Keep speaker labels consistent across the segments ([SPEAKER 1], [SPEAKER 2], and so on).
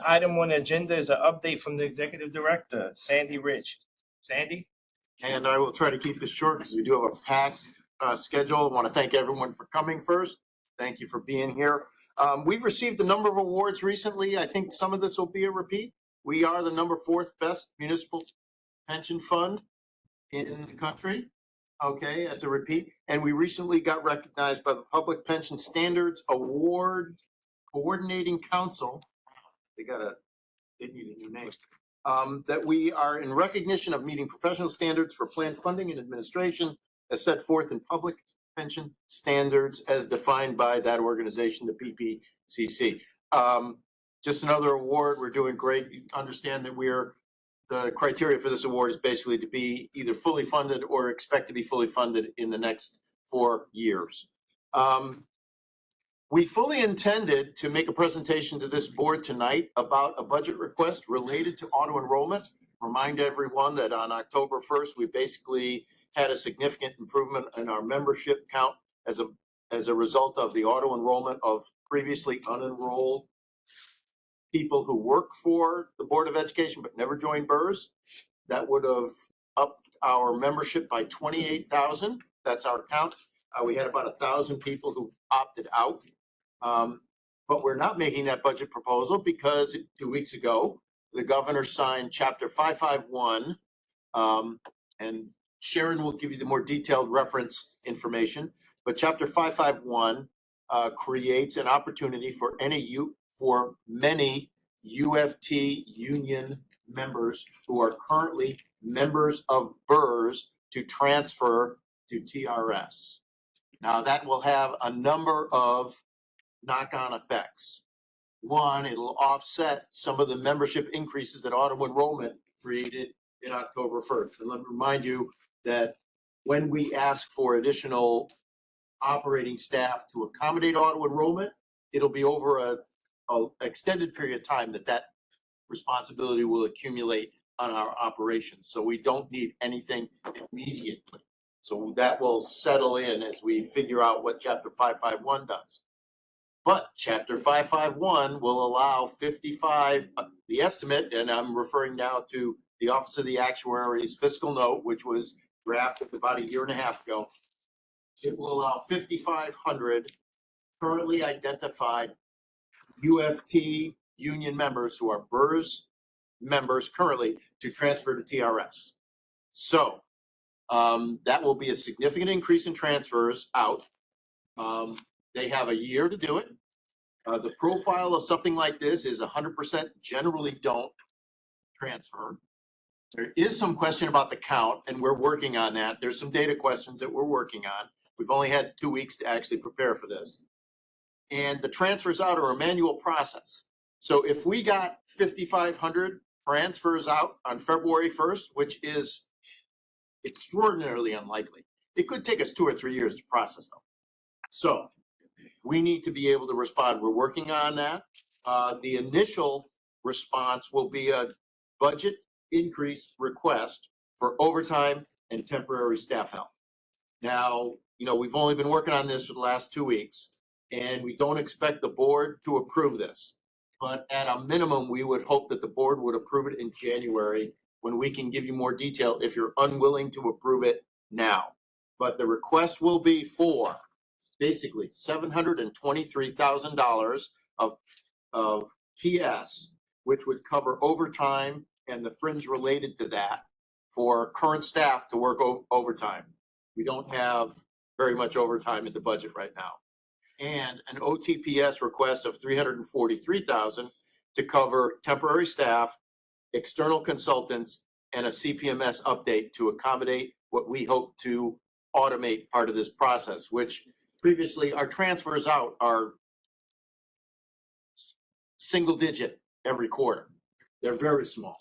[SPEAKER 1] item on the agenda is an update from the Executive Director, Sandy Rich. Sandy?
[SPEAKER 2] And I will try to keep this short because we do have a packed schedule. I want to thank everyone for coming first. Thank you for being here. We've received a number of awards recently. I think some of this will be a repeat. We are the #4 best municipal pension fund in the country. Okay, that's a repeat. And we recently got recognized by the Public Pension Standards Award Coordinating Council. They need a new name. That we are in recognition of meeting professional standards for plan funding and administration as set forth in public pension standards as defined by that organization, the PPCC. Just another award. We're doing great. You understand that the criteria for this award is basically to be either fully funded or expect to be fully funded in the next 4 years. We fully intended to make a presentation to this board tonight about a budget request related to auto enrollment. Remind everyone that on October 1st, we basically had a significant improvement in our membership count as a result of the auto enrollment of previously unenrolled people who work for the Board of Education but never joined BERS. That would have upped our membership by 28,000. That's our count. We had about 1,000 people who opted out. But we're not making that budget proposal because 2 weeks ago, the governor signed Chapter 551, and Sharon will give you the more detailed reference information. But Chapter 551 creates an opportunity for many UFT union members who are currently members of BERS to transfer to TRS. Now that will have a number of knock-on effects. One, it'll offset some of the membership increases that auto enrollment created in October 1st. And let me remind you that when we ask for additional operating staff to accommodate auto enrollment, it'll be over an extended period of time that responsibility will accumulate on our operations. So we don't need anything immediately. So that will settle in as we figure out what Chapter 551 does. But Chapter 551 will allow 55, the estimate, and I'm referring now to the Office of the Actuary's fiscal note, which was drafted about 1.5 years ago. It will allow 5,500 currently identified UFT union members who are BERS members currently to transfer to TRS. So that will be a significant increase in transfers out. They have a year to do it. The profile of something like this is 100% generally don't transfer. There is some question about the count, and we're working on that. There's some data questions that we're working on. We've only had 2 weeks to actually prepare for this. And the transfers out are a manual process. So if we got 5,500 transfers out on February 1st, which is extraordinarily unlikely, it could take us 2 or 3 years to process them. So we need to be able to respond. We're working on that. The initial response will be a budget increase request for overtime and temporary staff help. Now, we've only been working on this for the last 2 weeks, and we don't expect the board to approve this. But at a minimum, we would hope that the board would approve it in January when we can give you more detail if you're unwilling to approve it now. But the request will be for basically $723,000 of PS, which would cover overtime and the fringe related to that for current staff to work overtime. We don't have very much overtime in the budget right now. And an OTPS request of $343,000 to cover temporary staff, external consultants, and a CPMS update to accommodate what we hope to automate part of this process, which previously our transfers out are single digit every quarter. They're very small.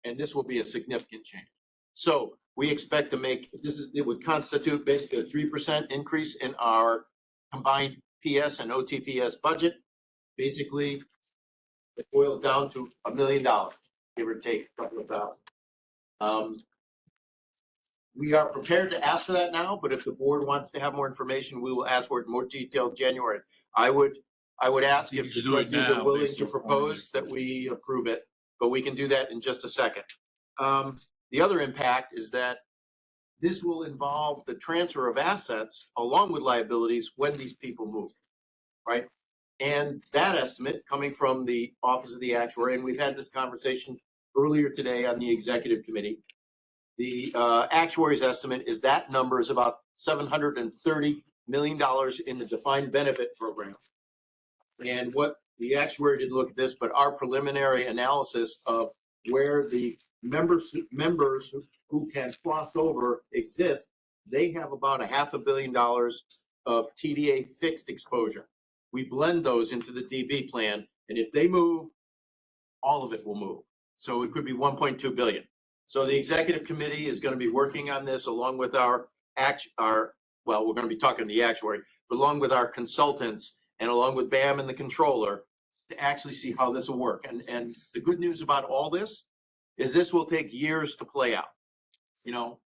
[SPEAKER 2] And this will be a significant change. So we expect to make, it would constitute basically a 3% increase in our combined PS and OTPS budget. Basically, it boils down to $1 million, give or take a couple of thousand. We are prepared to ask for that now, but if the board wants to have more information, we will ask for it in more detail in January. I I would ask
[SPEAKER 3] You
[SPEAKER 2] if
[SPEAKER 3] can
[SPEAKER 2] the
[SPEAKER 3] do it
[SPEAKER 2] trustees are
[SPEAKER 3] now
[SPEAKER 2] willing
[SPEAKER 3] based
[SPEAKER 2] to
[SPEAKER 3] on
[SPEAKER 2] propose that
[SPEAKER 3] formula.
[SPEAKER 2] we approve it, but we can do that in just a second. The other impact is that this will involve the transfer of assets along with liabilities when these people move, right? And that estimate coming from the Office of the Actuary, and we've had this conversation earlier today on the executive committee. The actuary's estimate is that number is about $730 million in the defined benefit program. And what the actuary didn't look at this, but our preliminary analysis of where the members who can cross over exist, they have about $500 million of TDA fixed exposure. We blend those into the DB plan, and if they move, all of it will move. So it could be 1.2 billion. So the executive committee is going to be working on this along with we're going to be talking to the actuary, but along with our consultants and along with BAM and the controller to actually see how this will work. And the good news about all this is this will take years to play out,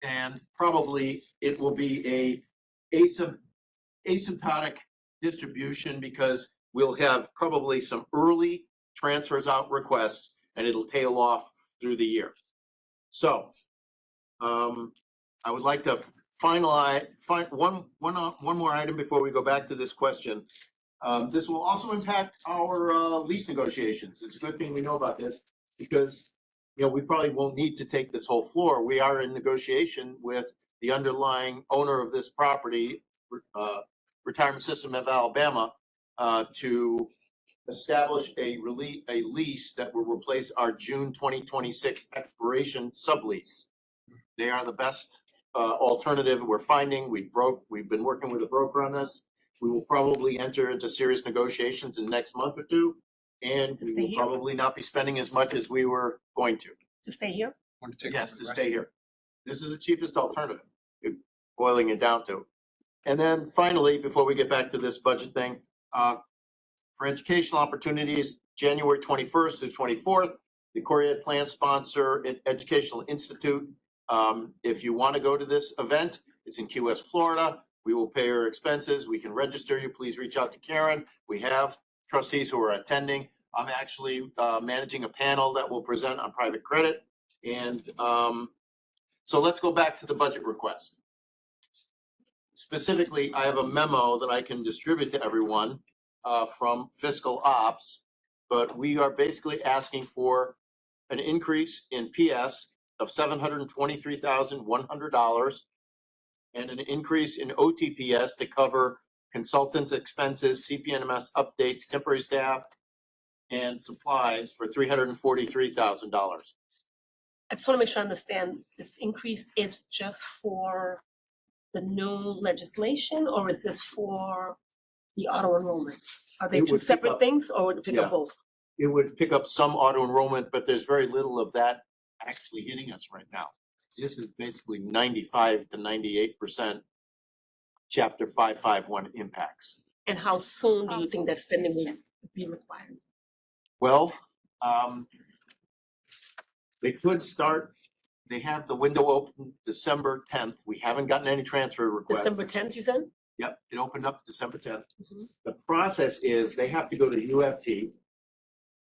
[SPEAKER 2] and probably it will be a asymptotic distribution because we'll have probably some early transfers out requests and it'll tail off through the year. So I would like to find one more item before we go back to this question. This will also impact our lease negotiations. It's a good thing we know about this because we probably won't need to take this whole floor. We are in negotiation with the underlying owner of this property, Retirement System of Alabama, to establish a lease that will replace our June 2026 expiration sublease. They are the best alternative we're finding. We've been working with a broker on this. We will probably enter into serious negotiations in the next month or two, and we will probably not be spending as much as we were going to.
[SPEAKER 4] To stay here?
[SPEAKER 2] Yes, to stay here. This is the cheapest alternative, boiling it down to. And then finally, before we get back to this budget thing, for educational opportunities, January 21st through 24th, the Coriad Plan sponsor Educational Institute. If you want to go to this event, it's in Key West, Florida. We will pay your expenses. We can register you. Please reach out to Karen. We have trustees who are attending. I'm actually managing a panel that will present on private credit. And so let's go back to the budget request. Specifically, I have a memo that I can distribute to everyone from Fiscal Ops, but we are basically asking for an increase in PS of $723,100 and an increase in OTPS to cover consultants' expenses, CPNMS updates, temporary staff, and supplies for $343,000.
[SPEAKER 4] I just want to make sure I understand, this increase is just for the new legislation, or is this for the auto enrollment? Are they
[SPEAKER 2] It
[SPEAKER 4] two
[SPEAKER 2] would pick
[SPEAKER 4] separate
[SPEAKER 2] up-
[SPEAKER 4] things, or would it pick
[SPEAKER 2] Yeah.
[SPEAKER 4] up both?
[SPEAKER 2] It would pick up some auto enrollment, but there's very little of that actually hitting us right now. This is basically 95 to 98% Chapter 551 impacts.
[SPEAKER 4] And how soon do you think that spending will be required?
[SPEAKER 2] Well, they could start, they have the window open December 10th. We haven't gotten any transfer requests.
[SPEAKER 4] December 10th, you said?
[SPEAKER 2] Yep, it opened up December 10th.
[SPEAKER 4] Mhm.
[SPEAKER 2] The process is they have to go to UFT,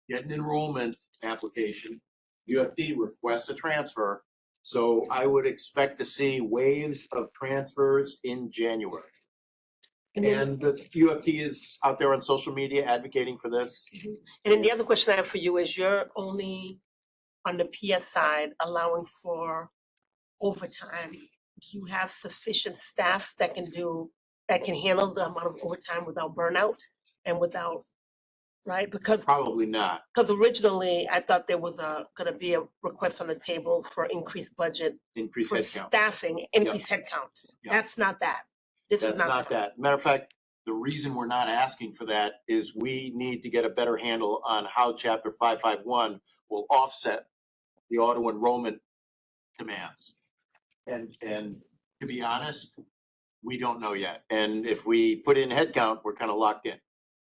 [SPEAKER 2] get an enrollment application. UFT requests a transfer. So I would expect to see waves of transfers in January.
[SPEAKER 4] And then,
[SPEAKER 2] And the UFT is out there on social media advocating for this.
[SPEAKER 4] and then the other question I have for you is, you're only on the PS side allowing for overtime. Do you have sufficient staff that can handle the amount of overtime without burnout and without, right? Because
[SPEAKER 2] Probably not.
[SPEAKER 4] originally I thought there was gonna be a request on the table for increased budget
[SPEAKER 2] Increased
[SPEAKER 4] for
[SPEAKER 2] headcount.
[SPEAKER 4] staffing, increased headcount.
[SPEAKER 2] Yeah.
[SPEAKER 4] That's not that. This is
[SPEAKER 2] That's not that. Matter of fact, the reason we're not asking for that is we need to get a better handle on how Chapter 551 will offset the auto enrollment demands. And to be honest, we don't know yet. And if we put in headcount, we're kind of locked in.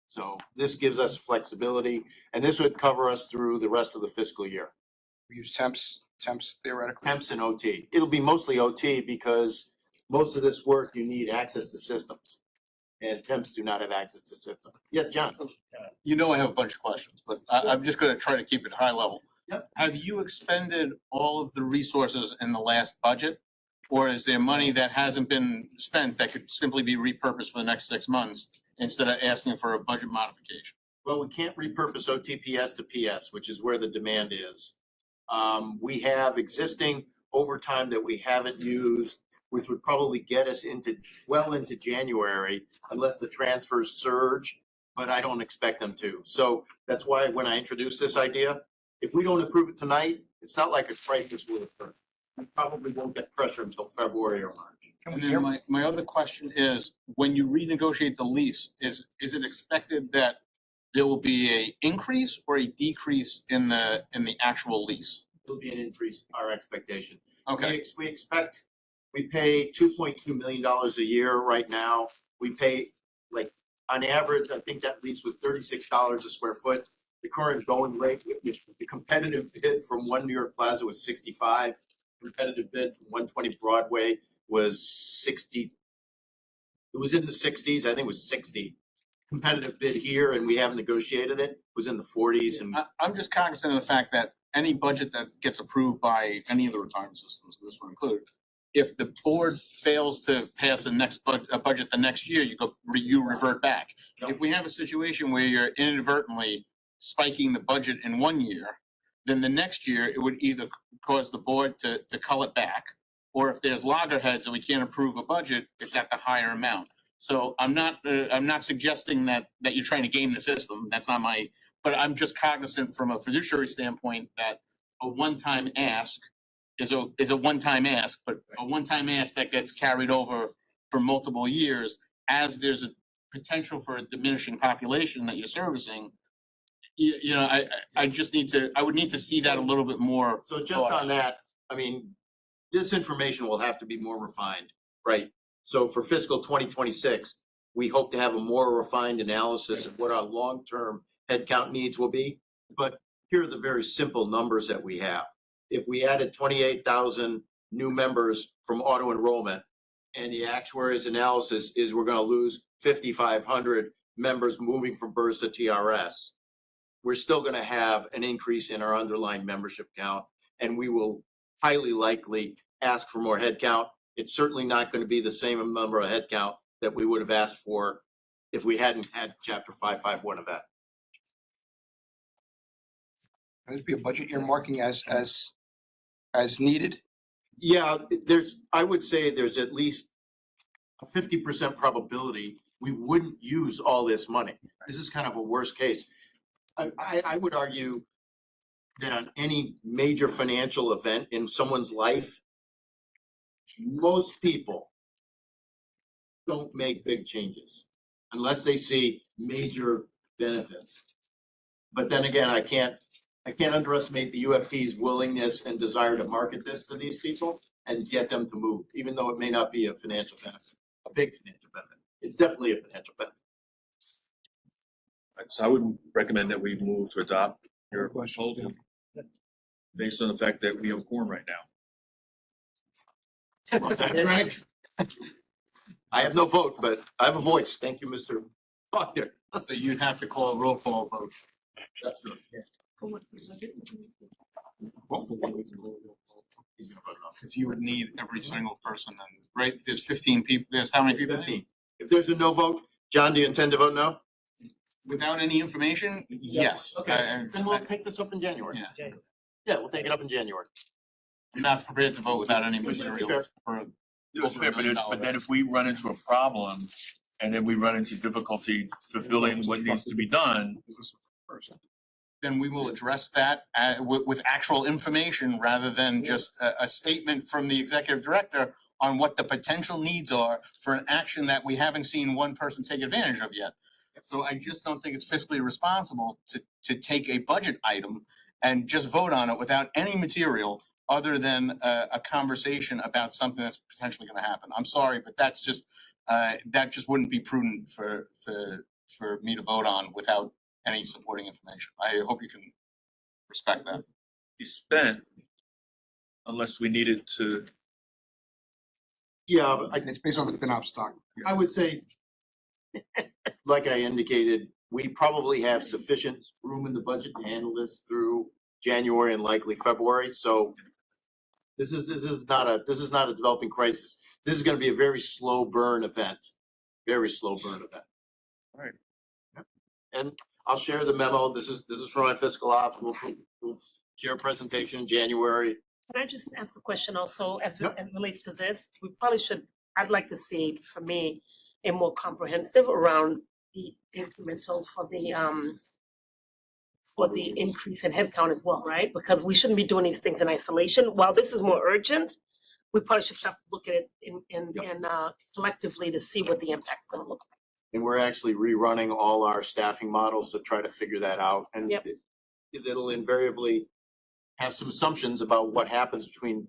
[SPEAKER 2] So this gives us flexibility, and this would cover us through the rest of the fiscal year.
[SPEAKER 3] We use temps theoretically.
[SPEAKER 2] Temps and OT. It'll be mostly OT because most of this work, you need access to systems. And temps do not have access to systems. Yes, John?
[SPEAKER 3] You know I have a bunch of questions, but I'm just gonna try to keep it high level.
[SPEAKER 2] Yep.
[SPEAKER 3] Have you expended all of the resources in the last budget? Or is there money that hasn't been spent that could simply be repurposed for the next 6 months instead of asking for a budget modification?
[SPEAKER 2] Well, we can't repurpose OTPS to PS, which is where the demand is. We have existing overtime that we haven't used, which would probably get us well into January unless the transfers surge, but I don't expect them to. So that's why when I introduced this idea, if we don't approve it tonight, it's not like a crisis will occur. We probably won't get pressure until February or March.
[SPEAKER 3] And then my other question is, when you renegotiate the lease, is it expected that there will be a increase or a decrease in the actual lease?
[SPEAKER 2] It'll be an increase, our expectation.
[SPEAKER 3] Okay,
[SPEAKER 2] We pay $2.2 million a year right now. We pay, like, on average, I think that lease was $36 a square foot. The current going rate, the competitive bid from One New York Plaza was 65. Competitive bid from 120 Broadway was 60. It was in the 60s. I think it was 60. Competitive bid here, and we haven't negotiated it, was in the 40s. And
[SPEAKER 3] I'm just cognizant of the fact that any budget that gets approved by any of the retirement systems, this one included, if the board fails to pass the next budget the next year, you revert back.
[SPEAKER 2] Yep.
[SPEAKER 3] If we have a situation where you're inadvertently spiking the budget in 1 year, then the next year it would either cause the board to cull it back, or if there's loggerheads and we can't approve a budget, it's at the higher amount. So I'm not suggesting that you're trying to game the system. That's not my. But I'm just cognizant from a fiduciary standpoint that a one-time ask is a one-time ask, but a one-time ask that gets carried over for multiple years as there's a potential for a diminishing population that you're servicing. You know, I would need to see that a little bit more.
[SPEAKER 2] so just on that, I mean, this information will have to be more refined, right? So for fiscal 2026, we hope to have a more refined analysis of what our long-term headcount needs will be. But here are the very simple numbers that we have. If we added 28,000 new members from auto enrollment, and the actuary's analysis is we're going to lose 5,500 members moving from BERS to TRS, we're still going to have an increase in our underlying membership count, and we will highly likely ask for more headcount. It's certainly not going to be the same number of headcount that we would have asked for if we hadn't had Chapter 551 event.
[SPEAKER 3] There's be a budget earmarking as needed.
[SPEAKER 2] Yeah, I would say there's at least a 50% probability we wouldn't use all this money. This is kind of a worst case. I would argue that on any major financial event in someone's life, most people don't make big changes unless they see major benefits. But then again, I can't underestimate the UFP's willingness and desire to market this to these people and get them to move, even though it may not be a financial benefit, a big financial benefit. It's definitely a financial benefit.
[SPEAKER 5] So I would recommend that we move to adopt your proposal based on the fact that we have a quorum right now.
[SPEAKER 3] Frank?
[SPEAKER 2] I have no vote, but I have a voice. Thank you, Mr. Proctor.
[SPEAKER 3] So you'd have to call a roll call vote.
[SPEAKER 2] That's it.
[SPEAKER 3] Because you would need every single person, and right, there's 15 people, there's how many people?
[SPEAKER 2] 15. If there's a no vote, John, do you intend to vote no?
[SPEAKER 3] Without any information, yes.
[SPEAKER 2] Okay, then we'll pick this up in January.
[SPEAKER 3] Yeah.
[SPEAKER 2] Yeah, we'll take it up in January.
[SPEAKER 3] I'm not prepared to vote without any
[SPEAKER 2] Which is
[SPEAKER 3] material
[SPEAKER 2] fair.
[SPEAKER 3] for
[SPEAKER 5] It's
[SPEAKER 3] over
[SPEAKER 5] fair,
[SPEAKER 3] $1 million.
[SPEAKER 5] but then if we run into a problem and then we run into difficulty fulfilling what needs to be done,
[SPEAKER 3] then we will address that with actual information rather than just a statement from the executive director on what the potential needs are for an action that we haven't seen one person take advantage of yet. So I just don't think it's fiscally responsible to take a budget item and just vote on it without any material other than a conversation about something that's potentially going to happen. I'm sorry, but that just wouldn't be prudent for me to vote on without any supporting information. I hope you can respect that.
[SPEAKER 5] be spent unless we needed to.
[SPEAKER 2] Yeah,
[SPEAKER 3] It's based on the FinOp stock.
[SPEAKER 2] I would say, like I indicated we probably have sufficient room in the budget to handle this through January and likely February. So this is not a developing crisis. This is going to be a very slow burn event. Very slow burn event.
[SPEAKER 5] All right.
[SPEAKER 2] Yep. And I'll share the memo. This is from my fiscal op. We'll share a presentation in January.
[SPEAKER 4] Can I just ask the question also as
[SPEAKER 2] Yep.
[SPEAKER 4] as it relates to this? We probably should, I'd like to see, for me, a more comprehensive around the incremental for the increase in headcount as well, right? Because we shouldn't be doing these things in isolation. While this is more urgent, we probably should start looking at it in collectively to see what the impact's gonna look like.
[SPEAKER 2] And we're actually rerunning all our staffing models to try to figure that out. And
[SPEAKER 4] Yep.
[SPEAKER 2] it'll invariably have some assumptions about what happens between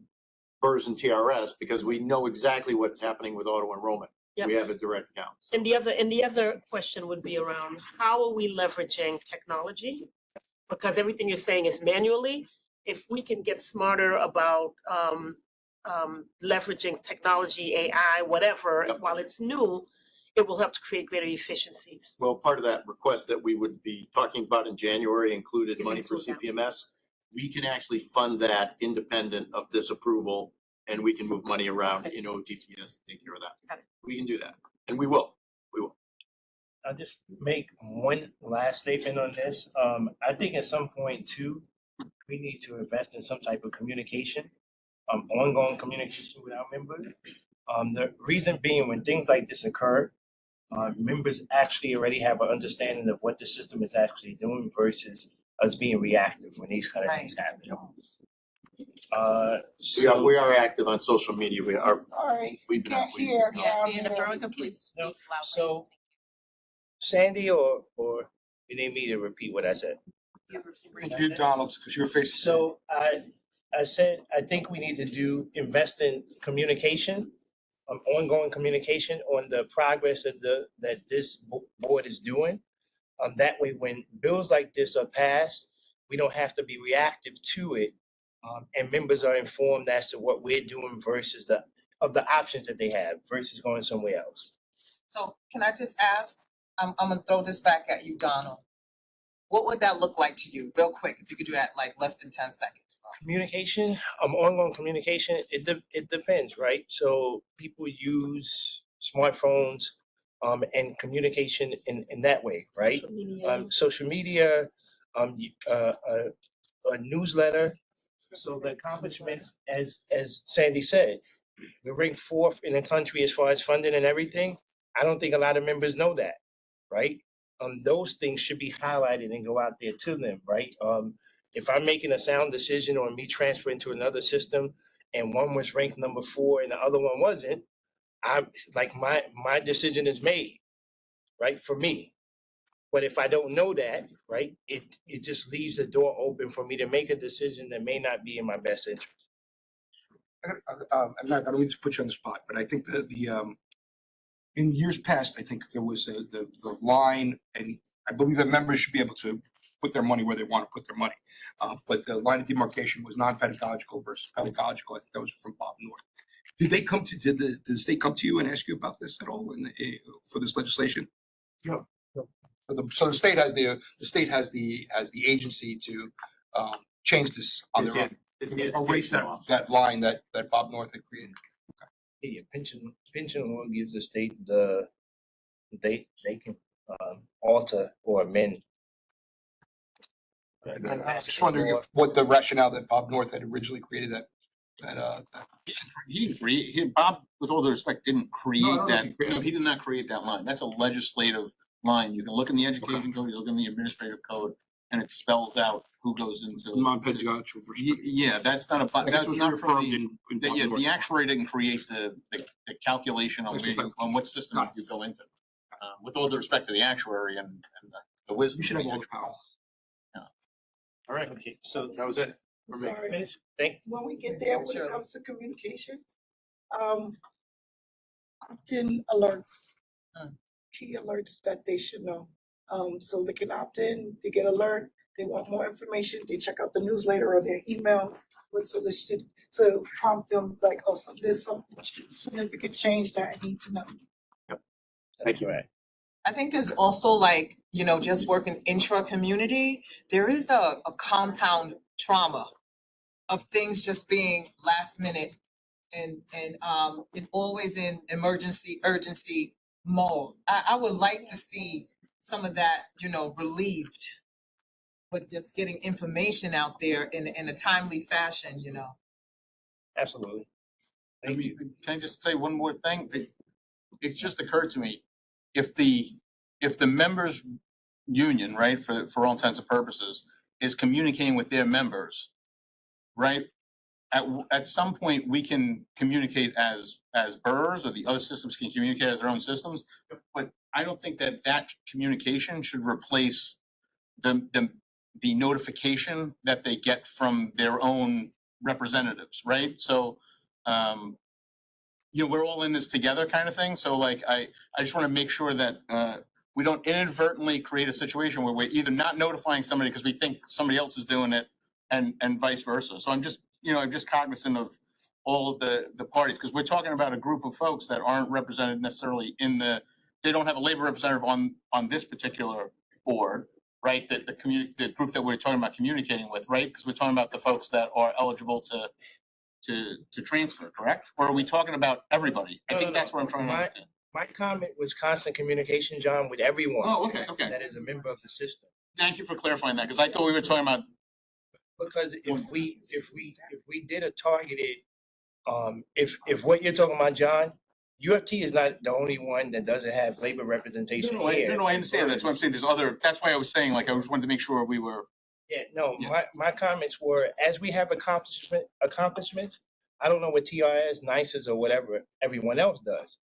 [SPEAKER 2] BERS and TRS, because we know exactly what's happening with auto enrollment.
[SPEAKER 4] Yep.
[SPEAKER 2] We have a direct account. So
[SPEAKER 4] And the other question would be around how are we leveraging technology? Because everything you're saying is manually. If we can get smarter about leveraging technology, AI, whatever,
[SPEAKER 2] Yep.
[SPEAKER 4] while it's new, it will help to create greater efficiencies.
[SPEAKER 2] Well, part of that request that we would be talking about in January included
[SPEAKER 4] Is
[SPEAKER 2] money for
[SPEAKER 4] include that.
[SPEAKER 2] CPMS. We can actually fund that independent of this approval, and we can move money around
[SPEAKER 4] Okay.
[SPEAKER 2] in OTTS to take care of that.
[SPEAKER 4] Got it.
[SPEAKER 2] We can do that, and we will.
[SPEAKER 1] I'll just make one last statement on this. I think at some point too, we need to invest in some type of communication, ongoing communication with our members. The reason being, when things like this occur, members actually already have an understanding of what the system is actually doing versus us being reactive when these kind of things happen.
[SPEAKER 2] We are active on social media. We are.
[SPEAKER 6] Sorry,
[SPEAKER 2] We've been.
[SPEAKER 6] can't hear.
[SPEAKER 7] Yeah, and if everyone could please speak
[SPEAKER 1] No,
[SPEAKER 7] loudly.
[SPEAKER 1] so Sandy or you need me to repeat what I said?
[SPEAKER 8] You, Donald, because you're facing.
[SPEAKER 1] So I said, I think we need to invest in communication, ongoing communication on the progress that this board is doing. That way, when bills like this are passed, we don't have to be reactive to it. And members are informed as to what we're doing versus the options that they have versus going somewhere else.
[SPEAKER 7] So can I just ask, I'm gonna throw this back at you, Donald. What would that look like to you, real quick, if you could do that like less than 10 seconds, bro?
[SPEAKER 1] Communication, ongoing communication, it depends, right? So people use smartphones and communication in that way, right? Social media, a newsletter. So the accomplishments, as Sandy said, we rank fourth in the country as far as funding and everything. I don't think a lot of members know that, right? Those things should be highlighted and go out there to them, right? If I'm making a sound decision on me transferring to another system and one was ranked number 4 and the other one wasn't, my decision is made, right, for me. But if I don't know that, right, it just leaves the door open for me to make a decision that may not be in my best interest.
[SPEAKER 8] I don't mean to put you on the spot, but I think in years past, I think there was the line, and I believe that members should be able to put their money where they want to put their money. But the line of demarcation was non-pedagogical versus pedagogical. I think that was from Bob North. Did the state come to you and ask you about this at all for this legislation?
[SPEAKER 1] No.
[SPEAKER 8] So the state has the agency to change this on their own. Erase that line that Bob North had created.
[SPEAKER 1] Yeah, pension law gives the state they can alter or amend.
[SPEAKER 8] I'm just wondering what the rationale that Bob North had originally created that.
[SPEAKER 3] He didn't create, Bob, with all due respect, didn't create
[SPEAKER 8] No,
[SPEAKER 3] that.
[SPEAKER 8] he created it.
[SPEAKER 3] He did not create that line. That's a legislative line. You can look in the education code, you look in the administrative code, and it spells out who goes into.
[SPEAKER 8] Non-pedagogical versus.
[SPEAKER 3] Yeah, that's not
[SPEAKER 8] I guess it
[SPEAKER 3] that's
[SPEAKER 8] was
[SPEAKER 3] not from
[SPEAKER 8] reaffirmed
[SPEAKER 3] the,
[SPEAKER 8] in Bob
[SPEAKER 3] yeah,
[SPEAKER 8] North.
[SPEAKER 3] the actuary didn't create the calculation on
[SPEAKER 8] That's
[SPEAKER 3] where
[SPEAKER 8] okay.
[SPEAKER 3] on what system you go into. With all due respect to the actuary and the wisdom.
[SPEAKER 8] You should have all the power.
[SPEAKER 2] All right.
[SPEAKER 1] Okay, so
[SPEAKER 2] That was it for me.
[SPEAKER 6] Sorry,
[SPEAKER 1] thank
[SPEAKER 6] when we get there, when
[SPEAKER 7] Sure.
[SPEAKER 6] it comes to communication, opt-in alerts, key alerts that they should know. So they can opt in, they get alert, they want more information, they check out the newsletter or their email. So they should, so prompt them like, oh, so there's some significant change that I need to know.
[SPEAKER 2] Thank you.
[SPEAKER 1] Right.
[SPEAKER 7] I think there's also like, you know, just working intra-community, there is a compound trauma of things just being last minute and always in emergency, urgency mode. I would like to see some of that, you know, relieved, but just getting information out there in a timely fashion, you know.
[SPEAKER 1] Absolutely.
[SPEAKER 3] I
[SPEAKER 1] Thank you.
[SPEAKER 3] mean, can I just say one more thing? It just occurred to me, if the members union, right, for all intents and purposes, is communicating with their members, right? At some point, we can communicate as BERS, or the other systems can communicate as their own systems, but I don't think that communication should replace the notification that they get from their own representatives, right? So, you know, we're all in this together kind of thing. So like, I just want to make sure that we don't inadvertently create a situation where we're either not notifying somebody because we think somebody else is doing it, and vice versa. So I'm just, you know, I'm just cognizant of all of the parties, because we're talking about a group of folks that aren't represented necessarily they don't have a labor representative on this particular board, right? The group that we're talking about communicating with, right? Because we're talking about the folks that are eligible to transfer, correct? Or are we talking about everybody? I think that's what I'm trying to understand.
[SPEAKER 1] My comment was constant communication, John, with everyone.
[SPEAKER 3] Oh, okay.
[SPEAKER 1] That is a member of the system.
[SPEAKER 3] Thank you for clarifying that, because I thought we were talking about.
[SPEAKER 1] Because if we did a targeted, if what you're talking about, John, UFT is not the only one that doesn't have labor representation here.
[SPEAKER 3] No, I understand. That's what I'm saying. There's other, that's why I was saying, like, I just wanted to make sure we were.
[SPEAKER 1] Yeah, no,
[SPEAKER 3] Yeah.
[SPEAKER 1] my comments were, as we have accomplishments, I don't know what TRS, NICES, or whatever everyone else does.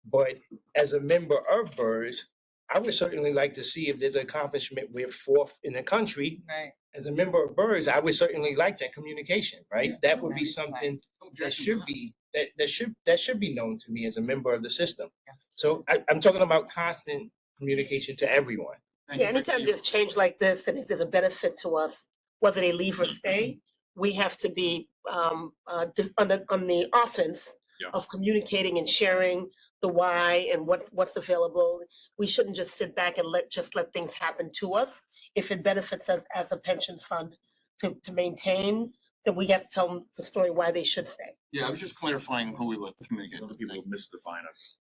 [SPEAKER 1] But as a member of BERS, I would certainly like to see if there's an accomplishment we're fourth in the country.
[SPEAKER 7] Right.
[SPEAKER 1] As a member of BERS, I would certainly like that communication, right?
[SPEAKER 7] Yeah.
[SPEAKER 1] That would be
[SPEAKER 7] Right.
[SPEAKER 1] something that should be, that should be known to me as a member of the system.
[SPEAKER 7] Yeah.
[SPEAKER 1] So I'm talking about constant communication to everyone.
[SPEAKER 3] Thank
[SPEAKER 4] Yeah,
[SPEAKER 3] you for-
[SPEAKER 4] anytime there's change like this and if there's a benefit to us, whether they leave or stay, we have to be on the offense
[SPEAKER 5] Yeah.
[SPEAKER 4] of communicating and sharing the why and what's available. We shouldn't just sit back and let things happen to us. If it benefits us as a pension fund to maintain, then we have to tell them the story why they should stay.
[SPEAKER 3] Yeah, I was just clarifying who we were communicating
[SPEAKER 5] Other
[SPEAKER 3] with.
[SPEAKER 5] people mystifying us.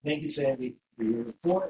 [SPEAKER 1] Thank you, Sandy, for your report.